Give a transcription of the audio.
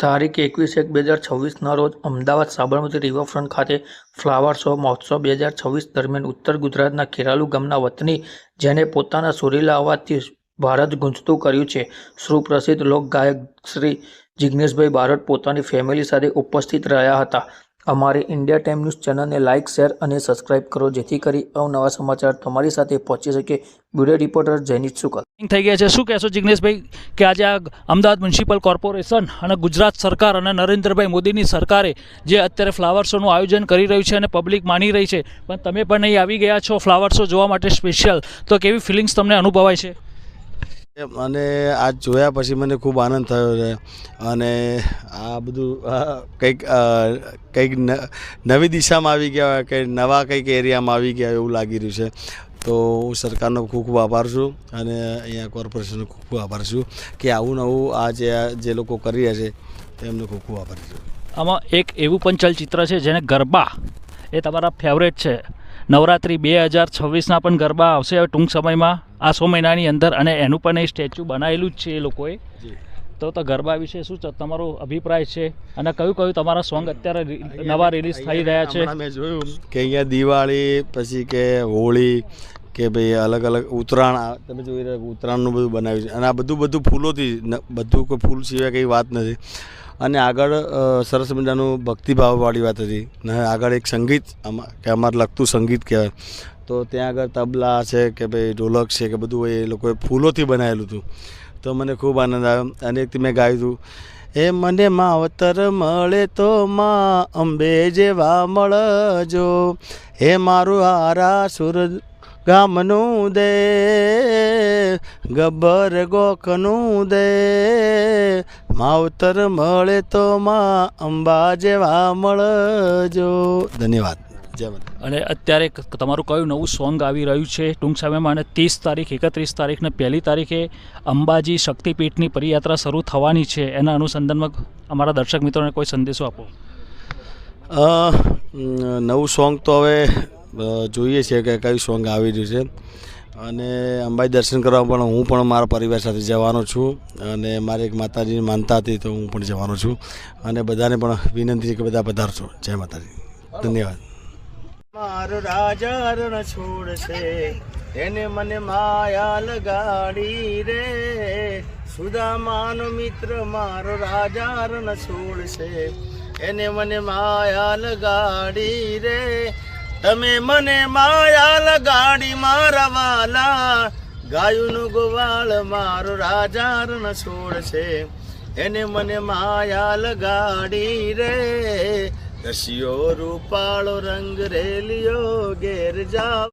તારીખ 21/1/2026ના રોજ અમદાવાદ સાબરમતી રિવરફ્રન્ટ ખાતે ફ્લાવર શો મહોત્સવ 2026 દરમિયાન ઉત્તર ગુજરાતના ખેરાલુ ગામના વતની જેને પોતાના સુરીલા અવાજથી ભારત ગૂંજતું કર્યું છે, સુપ્રસિદ્ધ લોકગાયક શ્રી જિગ્નેશભાઈ બારોટ પોતાની ફેમિલી સાથે ઉપસ્થિત રહ્યા હતા। અમારી ઇન્ડિયા ટાઈમ ન્યૂઝ ચેનલને લાઇક, શેર અને સબસ્ક્રાઇબ કરો જેથી કરી અવનવા સમાચાર તમારી સાથે પહોંચી શકે। બ્યુરો રિપોર્ટર જયनीत શુકલ થઈ ગયા છે। શું કહેશો જિગ્નેશભાઈ કે આજે આ અમદાવાદ મ્યુનિસિપલ કોર્પોરેશન અને ગુજરાત સરકાર અને નરેન્દ્રભાઈ મોદીની સરકારે જે અત્યારે ફ્લાવર શોનું આયોજન કરી રહ્યું છે અને પબ્લિક માની રહી છે, પણ તમે પણ અહીં આવી ગયા છો ફ્લાવર શો જોવા માટે સ્પેશિયલ, તો કેવી ફિલિંગ્સ તમને અનુભવાય છે? અને આજ જોયા પછી મને ખૂબ આનંદ થયો છે અને આ બધું કંઈક નવી દિશામાં આવી ગયા કે નવા કંઈક એરિયામાં આવી ગયા એવું લાગી રહ્યું છે। તો હું સરકારનો ખૂબ ખૂબ આભાર છું અને અહીંયા કોર્પોરેશનનો ખૂબ ખૂબ આભાર છું કે આવું નવું આ જે લોકો કરી રહ્યા છે તેમનો ખૂબ ખૂબ આભાર છું। આમાં એક એવું પણ ચલચિત્ર છે જેને ગરબા એ તમારા ફેવરેટ છે। નવરાત્રિ 2026ના પણ ગરબા આવશે હવે ટૂંક સમયમાં, આ 100 મહિનાની અંદર, અને એનું પણ એ સ્ટેચ્યુ બનાવેલું જ છે એ લોકોએ। તો ગરબા વિશે શું તમારો અભિપ્રાય છે અને કયું કયું તમારા સોંગ અત્યારે નવા રિલીઝ થઈ રહ્યા છે? મેં જોયું કે અહીંયા દિવાળી પછી કે હોળી કે ભાઈ અલગ અલગ ઉત્તરાયણ, તમે જોઈ રહ્યા ઉત્તરાયણનું બધું બનાવ્યું છે અને આ બધું ફૂલોથી, બધું કોઈ ફૂલ સિવાય કંઈ વાત નથી। અને આગળ સરસ મજાનું ભક્તિભાવવાળી વાત હતી ને આગળ એક સંગીત કે અમારે લગતું સંગીત કહેવાય, તો ત્યાં આગળ તબલા છે કે ભાઈ ઢોલક છે કે બધું એ લોકોએ ફૂલોથી બનાવેલું હતું। તો મને ખૂબ આનંદ આવ્યો અને એક મેં ગાયું હતું, એ મને માવતર મળે તો માં અંબે જેવા મળજો, હે મારું હારા સુરજ ગામનું દે, ગબ્બર ગોખનું દે, માવતર મળે તો માં અંબા જેવા મળજો। ધન્યવાદ, જય માતા। અને અત્યારે તમારું કયું નવું સોંગ આવી રહ્યું છે ટૂંક સમયમાં? અને 30 તારીખ, 31 તારીખ ને 1 તારીખે અંબાજી શક્તિપીઠની પરિયાત્રા શરૂ થવાની છે, એના અનુસંધાનમાં અમારા દર્શક મિત્રોને કોઈ સંદેશો આપો। નવું સોંગ તો હવે જોઈએ છે કે કયું સોંગ આવી રહ્યું છે અને અંબાજી દર્શન કરવા પણ હું પણ મારા પરિવાર સાથે જવાનો છું અને મારી એક માતાજીની માનતા હતી તો હું પણ જવાનો છું અને બધાને પણ વિનંતી છે કે બધા પધારશો। જય માતાજી, ધન્યવાદ। મારો રાજા રણ છોડશે એને મને માયા લગાડી રે, સુદામાનો મિત્ર મારો રાજા રણ છોડશે એને મને માયા લગાડી રે, તમે મને માયા લગાડી મારા વાલા, ગાયુંનું ગોવાળ મારો રાજા રણ છોડશે એને મને માયા લગાડી રે, રસિયો રૂપાળો રંગ રેલિયો ઘેર જાવ।